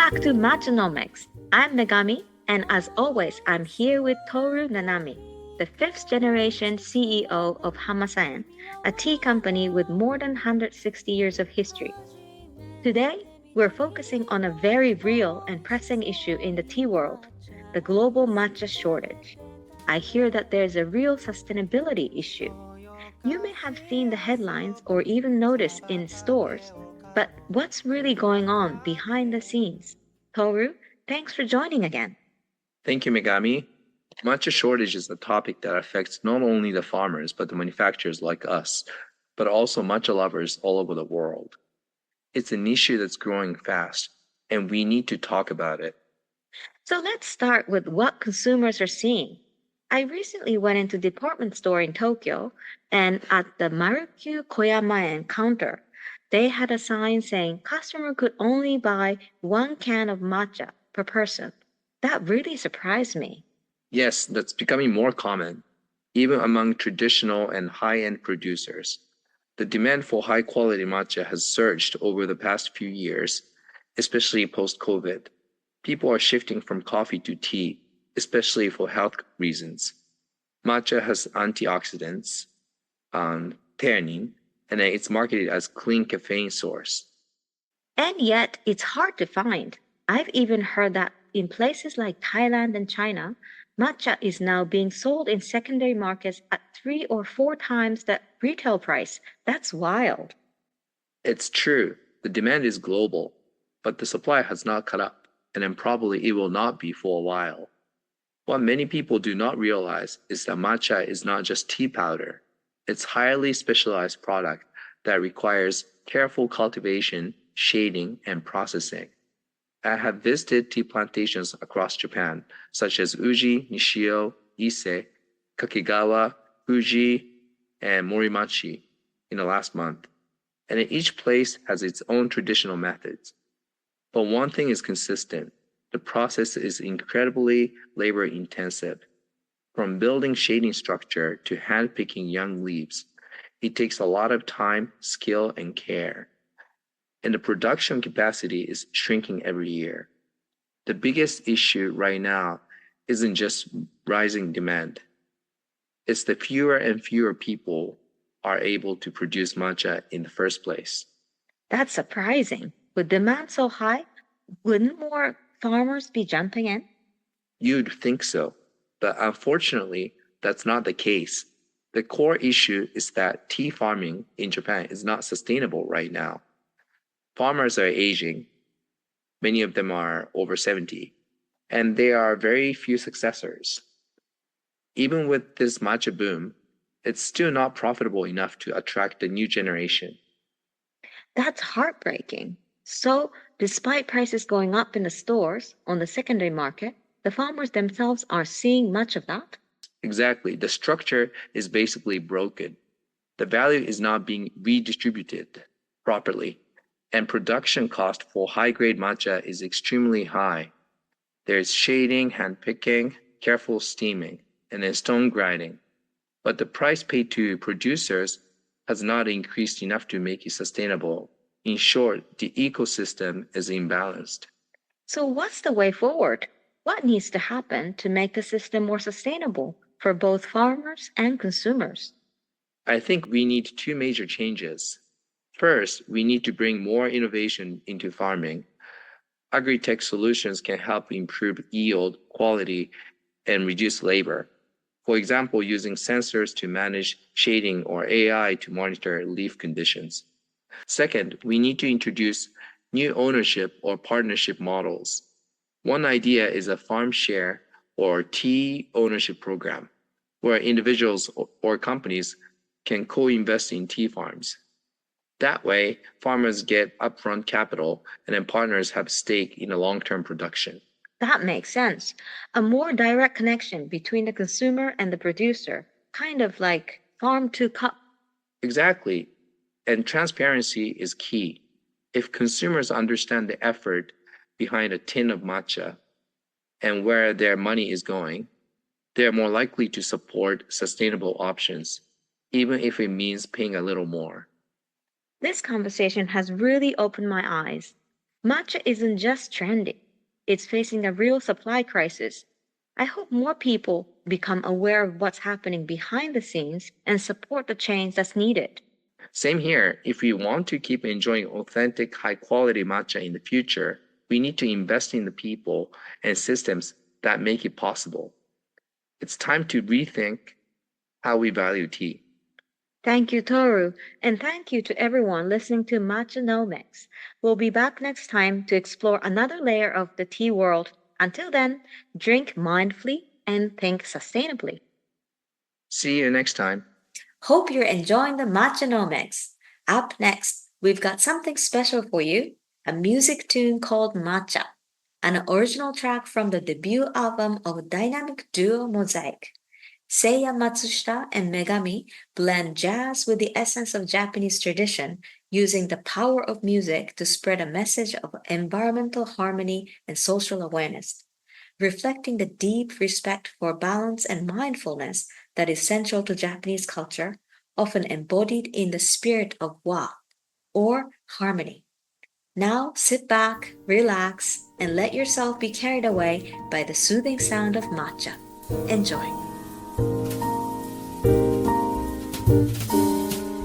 back to Matchanomics. I'm Megami, and as always, I'm here with Toru Nanami, the fifth generation CEO of Hamasa-en, a tea company with more than 160 years of history. Today, we're focusing on a very real and pressing issue in the tea world, the global matcha shortage. I hear that there's a real sustainability issue. You may have seen the headlines or even noticed in stores, but what's really going on behind the scenes? Toru, thanks for joining again. Thank you, Megami. Matcha shortage is a topic that affects not only the farmers, but the manufacturers like us, but also matcha lovers all over the world. It's an issue that's growing fast, and we need to talk about it. So let's start with what consumers are seeing. I recently went into department store in Tokyo, and at the Marukyu Koyamaen counter, they had a sign saying customer could only buy 1 can of matcha per person. That really surprised me. Yes, that's becoming more common, even among traditional and high-end producers. The demand for high-quality matcha has surged over the past few years, especially post-COVID. People are shifting from coffee to tea, especially for health reasons. Matcha has antioxidants, theanine, and it's marketed as clean caffeine source. And yet, it's hard to find. I've even heard that in places like Thailand and China, matcha is now being sold in secondary markets at 3 or 4 times the retail price. That's wild. It's true, the demand is global, but the supply has not caught up, and then probably it will not be for a while. What many people do not realize is that matcha is not just tea powder. It's highly specialized product that requires careful cultivation, shading, and processing. I have visited tea plantations across Japan, such as Uji, Nishio, Ise, Kakigawa, Fuji, and Morimachi in the last month, and each place has its own traditional methods. But one thing is consistent. The process is incredibly labor-intensive. From building shading structure to hand-picking young leaves, it takes a lot of time, skill, and care. And the production capacity is shrinking every year. The biggest issue right now isn't just rising demand. It's the fewer and fewer people are able to produce matcha in the first place. That's surprising. With demand so high, wouldn't more farmers be jumping in? You'd think so, but unfortunately, that's not the case. The core issue is that tea farming in Japan is not sustainable right now. Farmers are aging, many of them are over 70, and there are very few successors. Even with this matcha boom, it's still not profitable enough to attract the new generation. That's heartbreaking. So, despite prices going up in the stores on the secondary market, the farmers themselves aren't seeing much of that. Exactly, the structure is basically broken. The value is not being redistributed properly, and production cost for high-grade matcha is extremely high. There's shading, hand-picking, careful steaming, and then stone grinding. But the price paid to producers has not increased enough to make it sustainable. In short, the ecosystem is imbalanced. So, what's the way forward? What needs to happen to make the system more sustainable for both farmers and consumers? I think we need two major changes. First, we need to bring more innovation into farming. Agri-tech solutions can help improve yield, quality, and reduce labor. For example, using sensors to manage shading or AI to monitor leaf conditions. Second, we need to introduce new ownership or partnership models. One idea is a farm share or tea ownership program, where individuals or companies can co-invest in tea farms. That way, farmers get upfront capital and then partners have stake in the long-term production. That makes sense. A more direct connection between the consumer and the producer, kind of like farm to cup. Exactly. And transparency is key. If consumers understand the effort behind a tin of matcha and where their money is going, they're more likely to support sustainable options, even if it means paying a little more. This conversation has really opened my eyes. Matcha isn't just trendy, it's facing a real supply crisis. I hope more people become aware of what's happening behind the scenes and support the change that's needed. Same here. If we want to keep enjoying authentic, high quality matcha in the future, we need to invest in the people and systems that make it possible. It's time to rethink how we value tea. Thank you, Toru, and thank you to everyone listening to Matchanomics. We'll be back next time to explore another layer of the tea world. Until then, drink mindfully and think sustainably. See you next time. Hope you're enjoying the Matchanomics. Up next, we've got something special for you, a music tune called Matcha, an original track from the debut album of dynamic duo Mosaic. Seiya Matsushita and Megami blend jazz with the essence of Japanese tradition, using the power of music to spread a message of environmental harmony and social awareness, reflecting the deep respect for balance and mindfulness that is central to Japanese culture, often embodied in the spirit of wa, or harmony. Now sit back, relax, and let yourself be carried away by the soothing sound of matcha. Enjoy.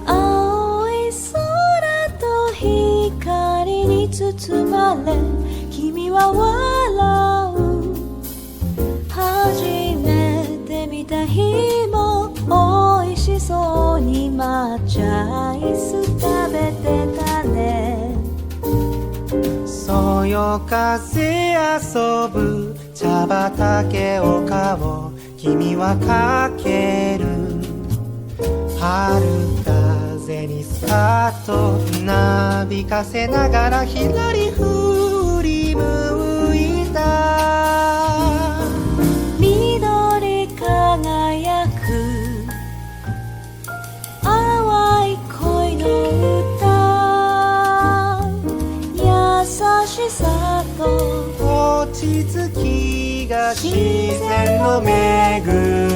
青い空と光に包まれ君は笑う初めて見た日も美味しそうに抹茶アイス食べてたねそよ風遊ぶ茶畑丘を君はかける春風にスカートなびかせながら左振り向いた緑輝く淡い恋の歌優しさと落ち着きが自然の恵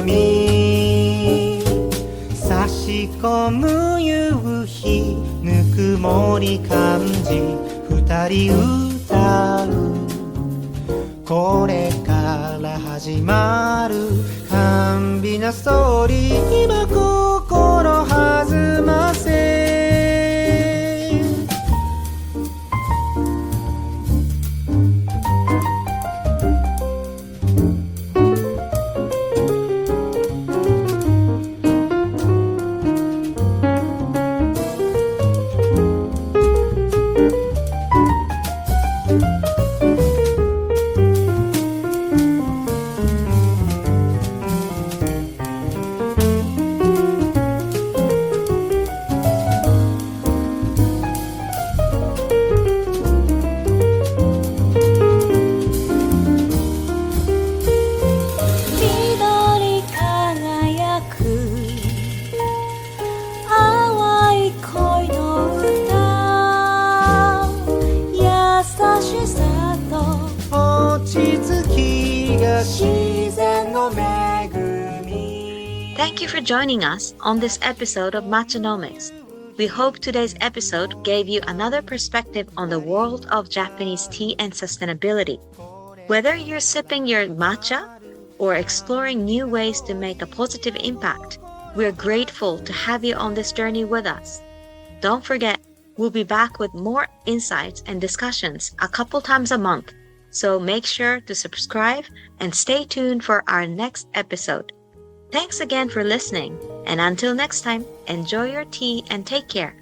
み差し込む夕日ぬくもり感じ二人歌うこれから始まる甘美なストーリー今心弾ませThank you for joining us on this episode of Matchanomics. We hope today's episode gave you another perspective on the world of Japanese tea and sustainability. Whether you're sipping your matcha or exploring new ways to make a positive impact, we're grateful to have you on this journey with us. Don't forget, we'll be back with more insights and discussions a couple times a month. So make sure to subscribe and stay tuned for our next episode. Thanks again for listening, and until next time, enjoy your tea and take care.